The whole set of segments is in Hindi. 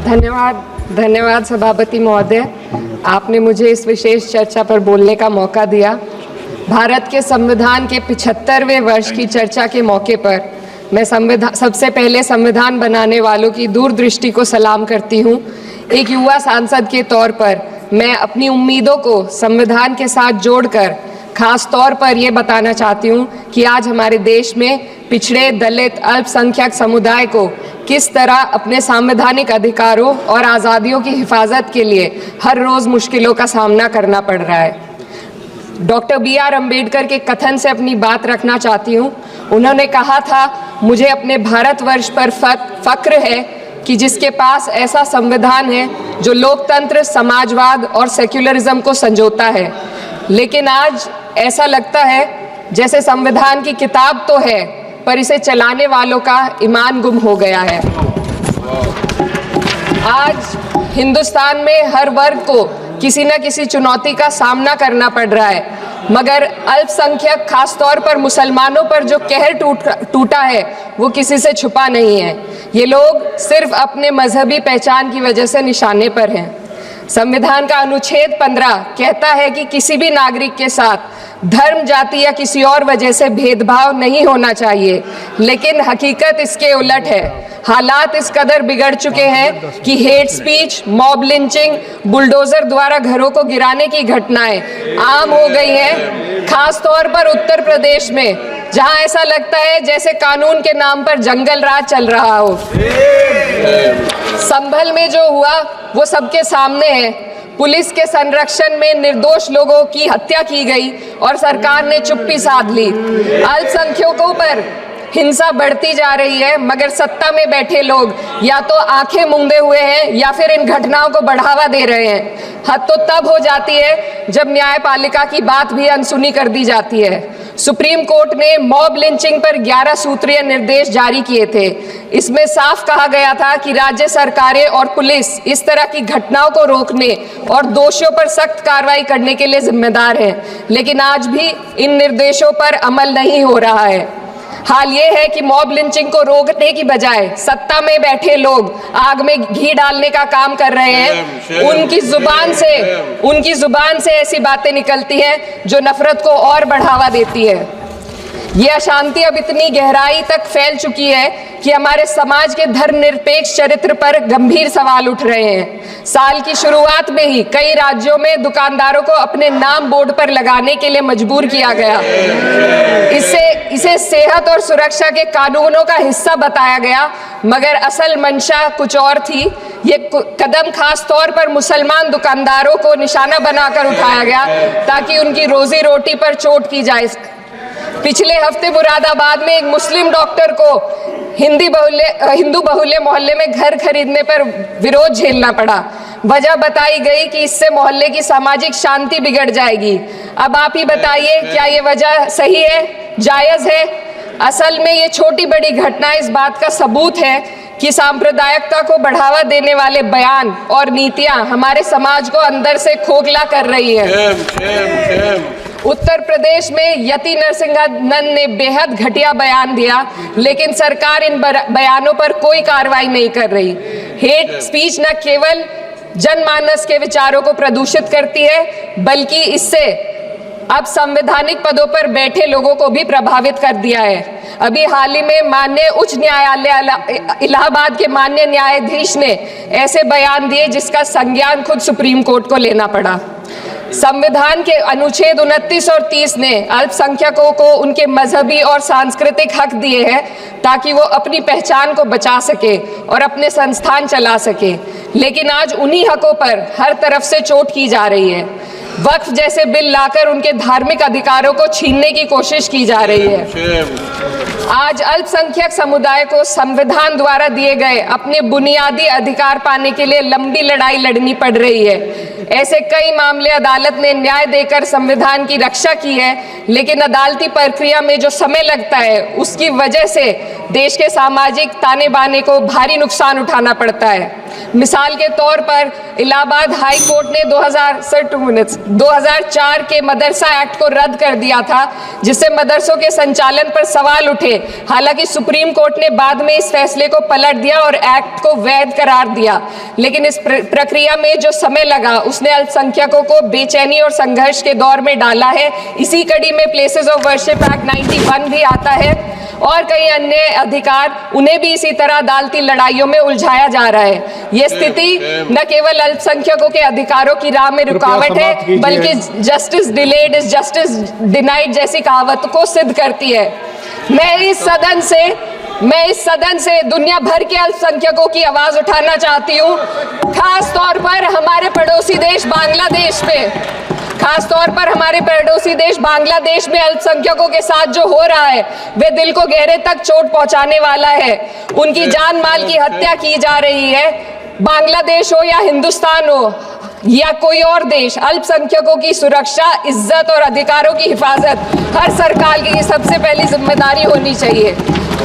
धन्यवाद सभापति महोदय, आपने मुझे इस विशेष चर्चा पर बोलने का मौका दिया। भारत के संविधान के 75वें वर्ष की चर्चा के मौके पर मैं सबसे पहले संविधान बनाने वालों की दूरदृष्टि को सलाम करती हूँ। एक युवा सांसद के तौर पर मैं अपनी उम्मीदों को संविधान के साथ जोड़कर खास तौर पर ये बताना चाहती हूँ कि आज हमारे देश में पिछड़े, दलित, अल्पसंख्यक समुदाय को किस तरह अपने संवैधानिक अधिकारों और आज़ादियों की हिफाजत के लिए हर रोज़ मुश्किलों का सामना करना पड़ रहा है। Doctor B.R. अम्बेडकर के कथन से अपनी बात रखना चाहती हूँ। उन्होंने कहा था, मुझे अपने भारतवर्ष पर फक्र है कि जिसके पास ऐसा संविधान है जो लोकतंत्र, समाजवाद और सेक्युलरिज्म को संजोता है। लेकिन आज ऐसा लगता है जैसे संविधान की किताब तो है पर इसे चलाने वालों का ईमान गुम हो गया है। आज हिंदुस्तान में हर वर्ग को किसी न किसी चुनौती का सामना करना पड़ रहा है, मगर अल्पसंख्यक, खासतौर पर मुसलमानों पर जो कहर टूटा है वो किसी से छुपा नहीं है। ये लोग सिर्फ अपने मजहबी पहचान की वजह से निशाने पर हैं। संविधान का अनुच्छेद 15 कहता है कि किसी भी नागरिक के साथ धर्म, जाति या किसी और वजह से भेदभाव नहीं होना चाहिए, लेकिन हकीकत इसके उलट है। हालात इस कदर बिगड़ चुके हैं कि hate speech, mob lynching, bulldozer द्वारा घरों को गिराने की घटनाएं आम हो गई हैं। खास तौर पर उत्तर प्रदेश में, जहां ऐसा लगता है जैसे कानून के नाम पर जंगल राज चल रहा हो। संभल में जो हुआ वो सबके सामने है। पुलिस के संरक्षण में निर्दोष लोगों की हत्या की गई और सरकार ने चुप्पी साध ली। अल्पसंख्यकों पर हिंसा बढ़ती जा रही है, मगर सत्ता में बैठे लोग या तो आंखें मूंदे हुए हैं या फिर इन घटनाओं को बढ़ावा दे रहे हैं। हद तो तब हो जाती है जब न्यायपालिका की बात भी अनसुनी कर दी जाती है। सुप्रीम कोर्ट ने मॉब लिंचिंग पर 11 सूत्रीय निर्देश जारी किए थे। इसमें साफ कहा गया था कि राज्य सरकारें और पुलिस इस तरह की घटनाओं को रोकने और दोषियों पर सख्त कार्रवाई करने के लिए जिम्मेदार हैं, लेकिन आज भी इन निर्देशों पर अमल नहीं हो रहा है। हाल ये है कि मॉब लिंचिंग को रोकने की बजाय सत्ता में बैठे लोग आग में घी डालने का काम कर रहे हैं। उनकी जुबान से ऐसी बातें निकलती हैं जो नफरत को और बढ़ावा देती है। ये अशांति अब इतनी गहराई तक फैल चुकी है कि हमारे समाज के धर्मनिरपेक्ष चरित्र पर गंभीर सवाल उठ रहे हैं। साल की शुरुआत में ही कई राज्यों में दुकानदारों को अपने नाम बोर्ड पर लगाने के लिए मजबूर किया गया। इसे सेहत और सुरक्षा के कानूनों का हिस्सा बताया गया, मगर असल मंशा कुछ और थी। ये कदम खास तौर पर मुसलमान दुकानदारों को निशाना बनाकर उठाया गया ताकि उनकी रोजी रोटी पर चोट की जाए। पिछले हफ्ते मुरादाबाद में एक मुस्लिम डॉक्टर को हिंदू बहुल्य मोहल्ले में घर खरीदने पर विरोध झेलना पड़ा। वजह बताई गई कि इससे मोहल्ले की सामाजिक शांति बिगड़ जाएगी। अब आप ही बताइए, क्या ये वजह सही है, जायज़ है? असल में ये छोटी बड़ी घटनाएं इस बात का सबूत है कि सांप्रदायिकता को बढ़ावा देने वाले बयान और नीतियां हमारे समाज को अंदर से खोखला कर रही है। उत्तर प्रदेश में यति नरसिंहानंद ने बेहद घटिया बयान दिया, लेकिन सरकार इन बयानों पर कोई कार्रवाई नहीं कर रही। हेट स्पीच न केवल जनमानस के विचारों को प्रदूषित करती है, बल्कि इससे अब संवैधानिक पदों पर बैठे लोगों को भी प्रभावित कर दिया है। अभी हाल ही में माननीय उच्च न्यायालय इलाहाबाद के माननीय न्यायाधीश ने ऐसे बयान दिए जिसका संज्ञान खुद सुप्रीम कोर्ट को लेना पड़ा। संविधान के अनुच्छेद 29 और 30 ने अल्पसंख्यकों को उनके मजहबी और सांस्कृतिक हक दिए हैं ताकि वो अपनी पहचान को बचा सके और अपने संस्थान चला सके, लेकिन आज उन्हीं हकों पर हर तरफ से चोट की जा रही है। वक्फ जैसे बिल लाकर उनके धार्मिक अधिकारों को छीनने की कोशिश की जा रही है। आज अल्पसंख्यक समुदाय को संविधान द्वारा दिए गए अपने बुनियादी अधिकार पाने के लिए लंबी लड़ाई लड़नी पड़ रही है। ऐसे कई मामले अदालत ने न्याय देकर संविधान की रक्षा की है, लेकिन अदालती प्रक्रिया में जो समय लगता है उसकी वजह से देश के सामाजिक ताने बाने को भारी नुकसान उठाना पड़ता है। मिसाल के तौर पर इलाहाबाद हाई कोर्ट ने 2004 के मदरसा एक्ट को रद्द कर दिया था, जिससे मदरसों के संचालन पर सवाल सवाल उठे। हालांकि सुप्रीम कोर्ट ने बाद में इस फैसले को पलट दिया और एक्ट को वैध करार दिया, लेकिन इस प्रक्रिया में जो समय लगा उसने अल्पसंख्यकों को बेचैनी और संघर्ष के दौर में डाला है। इसी कड़ी में प्लेसेस ऑफ वर्शिप एक्ट 91 भी आता है और कई अन्य अधिकार, उन्हें भी इसी तरह अदालती लड़ाइयों में उलझाया जा रहा है। ये स्थिति न केवल अल्पसंख्यकों के अधिकारों की राह में रुकावट है, बल्कि justice delayed is justice denied जैसी कहावत को सिद्ध करती है। मैं इस सदन से दुनिया भर के अल्पसंख्यकों की आवाज उठाना चाहती हूँ, खास तौर पर हमारे पड़ोसी देश बांग्लादेश में अल्पसंख्यकों के साथ जो हो रहा है वे दिल को गहरे तक चोट पहुंचाने वाला है। उनकी जान माल की हत्या की जा रही है। बांग्लादेश हो या हिंदुस्तान हो या कोई और देश, अल्पसंख्यकों की सुरक्षा, इज्जत और अधिकारों की हिफाजत हर सरकार की सबसे पहली जिम्मेदारी होनी चाहिए।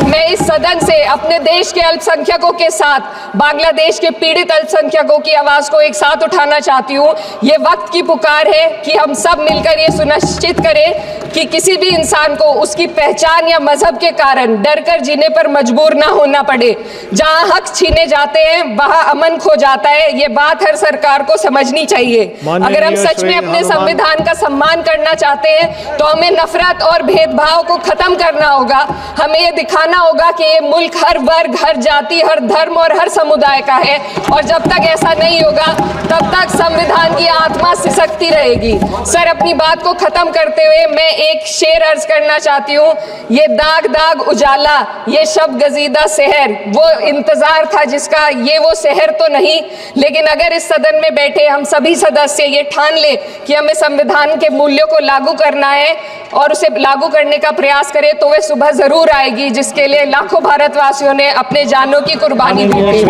मैं इस सदन से अपने देश के अल्पसंख्यकों के साथ बांग्लादेश के पीड़ित अल्पसंख्यकों की आवाज को एक साथ उठाना चाहती हूँ। ये वक्त की पुकार है कि हम सब मिलकर ये सुनिश्चित करें कि किसी भी इंसान को उसकी पहचान या मजहब के कारण डर कर जीने पर मजबूर ना होना पड़े। जहाँ हक छीने जाते हैं वहाँ अमन खो जाता है। ये बात हर सरकार को समझनी चाहिए। अगर हम सच में अपने संविधान का सम्मान करना चाहते हैं तो हमें नफरत और भेदभाव को खत्म करना होगा। हमें ये दिखाना होगा कि ये मुल्क हर वर्ग, हर जाति, हर धर्म और हर समुदाय का है, और जब तक ऐसा नहीं होगा तब तक संविधान की आत्मा सिसकती रहेगी। सर, अपनी बात को खत्म करते हुए मैं एक शेर अर्ज करना चाहती हूँ। ये दाग दाग उजाला, ये शब गजीदा शहर, वो इंतजार था जिसका, ये वो शहर तो नहीं। लेकिन अगर इस सदन में बैठे हम सभी सदस्य ये ठान ले कि हमें संविधान के मूल्यों को लागू करना है और उसे लागू करने का प्रयास करें, तो वह सुबह जरूर आएगी जिसके लिए लाखों भारतवासियों ने अपने जानों की कुर्बानी दी थी।